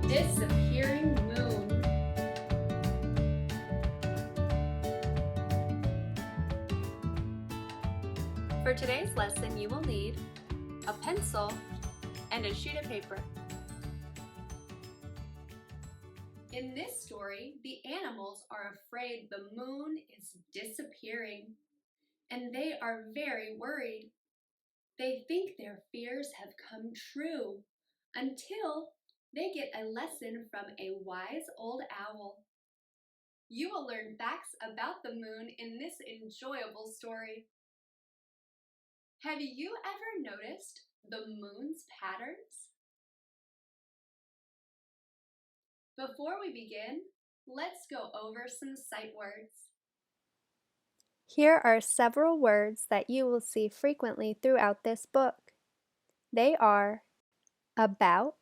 disappearing moon. For today's lesson, you will need a pencil and a sheet of paper. In this story, the animals are afraid the moon is disappearing, and they are very worried. They think their fears have come true until they get a lesson from a wise old owl. You will learn facts about the moon in this enjoyable story. Have you ever noticed the moon's patterns? Before we begin, let's go over some sight words. Here are several words that you will see frequently throughout this book. They are about,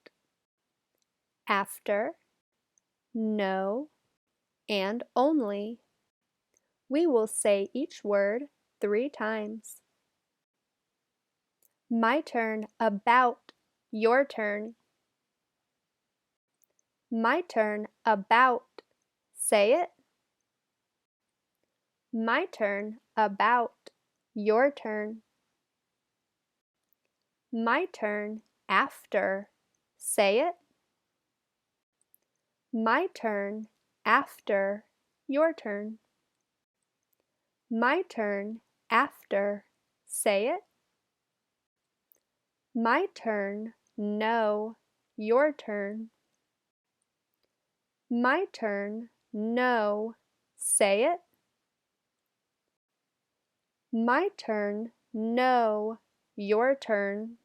after, no, and only. We will say each word 3 times. My turn, about, your turn. My turn, about, say it. My turn, about, your turn. My turn, after, say it. My turn, after, your turn. My turn, after, say it. My turn, no, your turn. My turn, no, say it. My turn, no, your turn.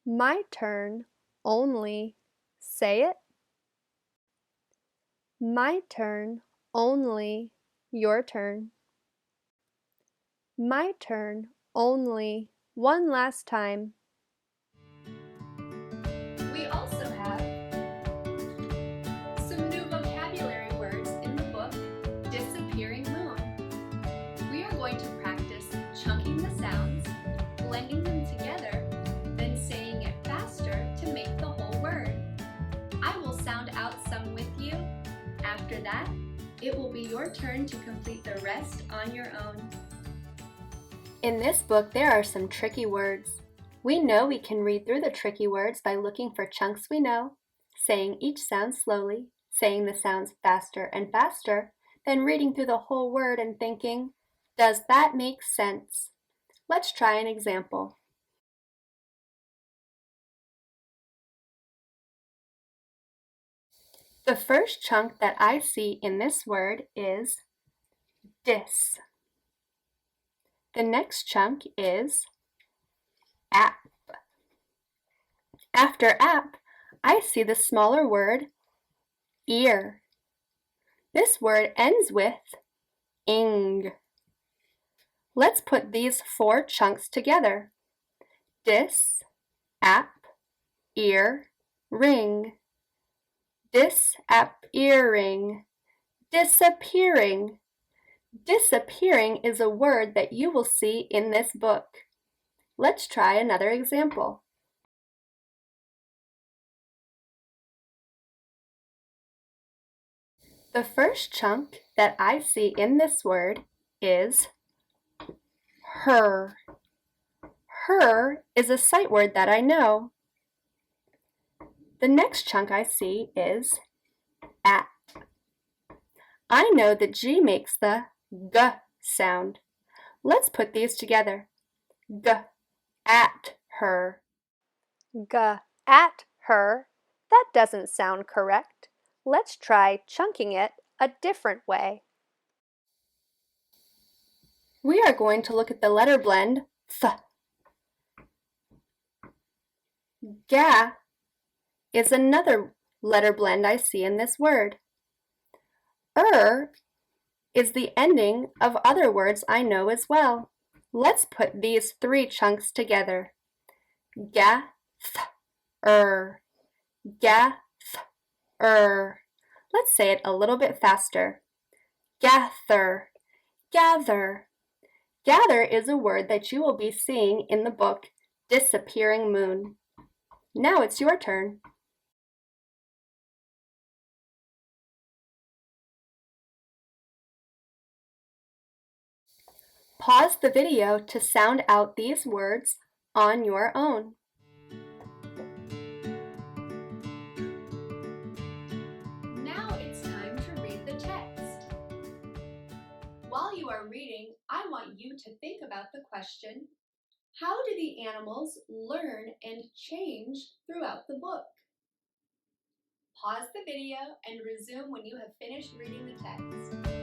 My turn, only, say it. My turn, only, your turn. My turn, only, one last time. We also have some new vocabulary words in the book, Disappearing Moon. We are going to practice chunking the sounds, blending them together, then saying it faster to make the whole word. I will sound out some with you. After that, it will be your turn to complete the rest on your own. In this book, there are some tricky words. We know we can read through the tricky words by looking for chunks we know, saying each sound slowly, saying the sounds faster and faster, then reading through the whole word and thinking, does that make sense? Let's try an example. The first chunk that I see in this word is dis. The next chunk is app. After app, I see the smaller word ear. This word ends with ing. Let's put these 4 chunks together. Dis, app, ear, ring. Dis, app, earring. Disappearing. Disappearing is a word that you will see in this book. Let's try another example. The first chunk that I see in this word is her. Her is a sight word that I know. The next chunk I see is at. I know that G makes the g sound. Let's put these together. G, at her. G, at her. That doesn't sound correct. Let's try chunking it a different way. We are going to look at the letter blend th. Ga is another letter blend I see in this word. Is the ending of other words I know as well. Let's put these 3 chunks together. Ga, th, ga, th, Let's say it a little bit faster. Gather, gather. Gather is a word that you will be seeing in the book, Disappearing Moon. Now it's your turn. Pause the video to sound out these words on your own. Now it's time to read the text. While you are reading, I want you to think about the question, how do the animals learn and change throughout the book? Pause the video and resume when you have finished reading the text.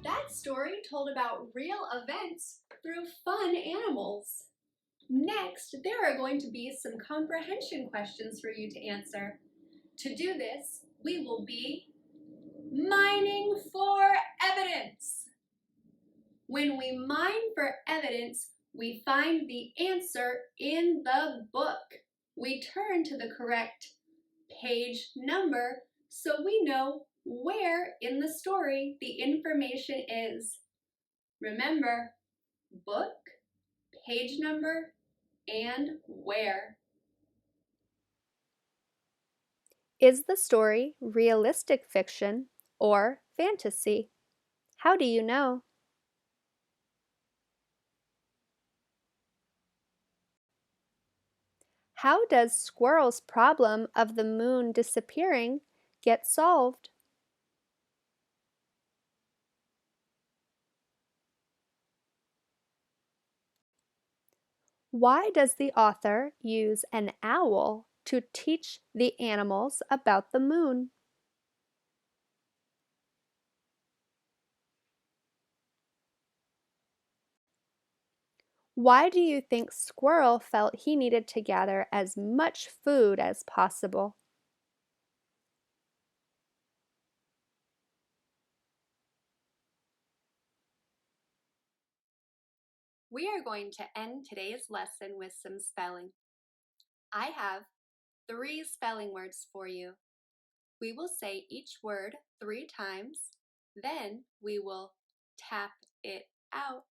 That story told about real events through fun animals. Next, there are going to be some comprehension questions for you to answer. To do this, we will be mining for evidence. When we mine for evidence, we find the answer in the book. We turn to the correct page number so we know where in the story the information is. Remember, book, page number, and where. Is the story realistic fiction or fantasy? How do you know? How does Squirrel's problem of the moon disappearing get solved? Why does the author use an owl to teach the animals about the moon? Why do you think Squirrel felt he needed to gather as much food as possible? We are going to end today's lesson with some spelling. I have 3 spelling words for you. We will say each word 3 times, then we will tap it out,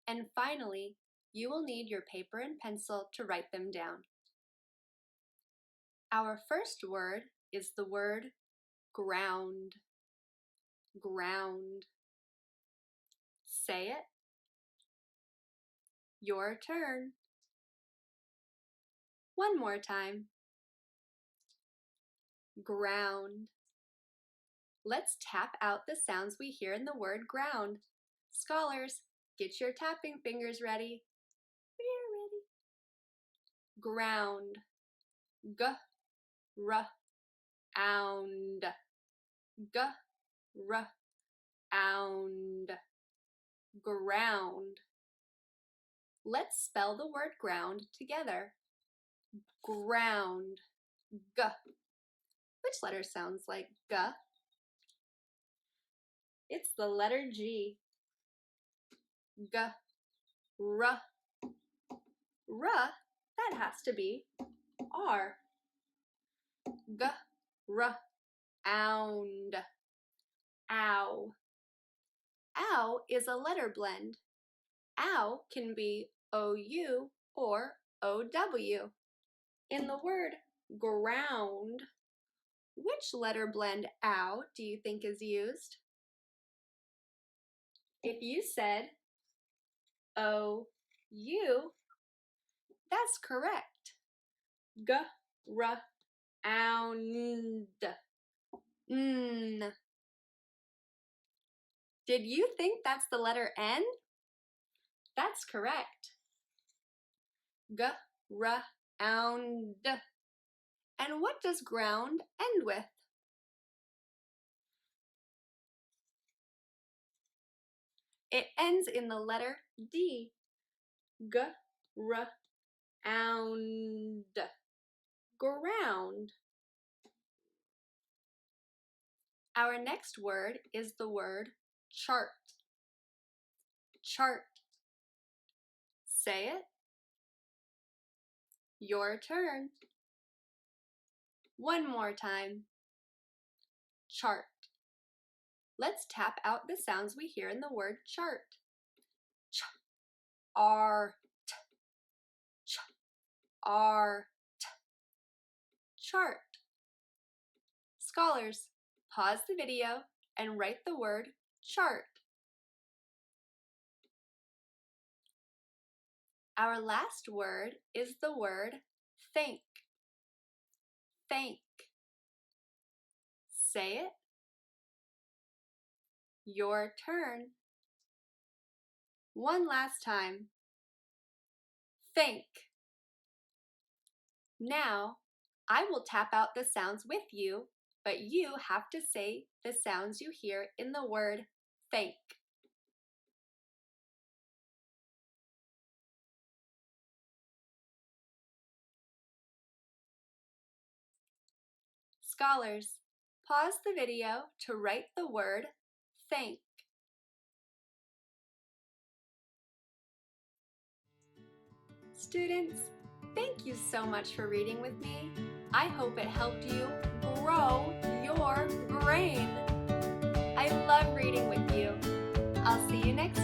and finally, you will need your paper and pencil to write them down. Our first word is the word ground. Ground. Say it. Your turn. One more time. Ground. Let's tap out the sounds we hear in the word ground. Scholars, get your tapping fingers ready. We're ready. Ground. G, r, ound. G, r, ound. Ground. Let's spell the word ground together. Ground. G. Which letter sounds like G? It's the letter G. G, r, r, that has to be R. G, r, ound. Ow. Ow is a letter blend. Ow can be OU or OW. In the word ground, which letter blend ow do you think is used? If you said OU, that's correct. G, r, ound. N. Did you think that's the letter N? That's correct. G, r, ound. And what does ground end with? It ends in the letter D. G, r, ound. Ground. Our next word is the word chart. Chart. Say it. Your turn. One more time. Chart. Let's tap out the sounds we hear in the word chart. Ch, r, t, ch, r, t. chart. Scholars, pause the video and write the word chart. Our last word is the word think. Think. Say it. Your turn. One last time. Think. Now, I will tap out the sounds with you, but you have to say the sounds you hear in the word think. Scholars, pause the video to write the word think. Students, thank you so much for reading with me. I hope it helped you grow your brain. I love reading with you. I'll see you next time.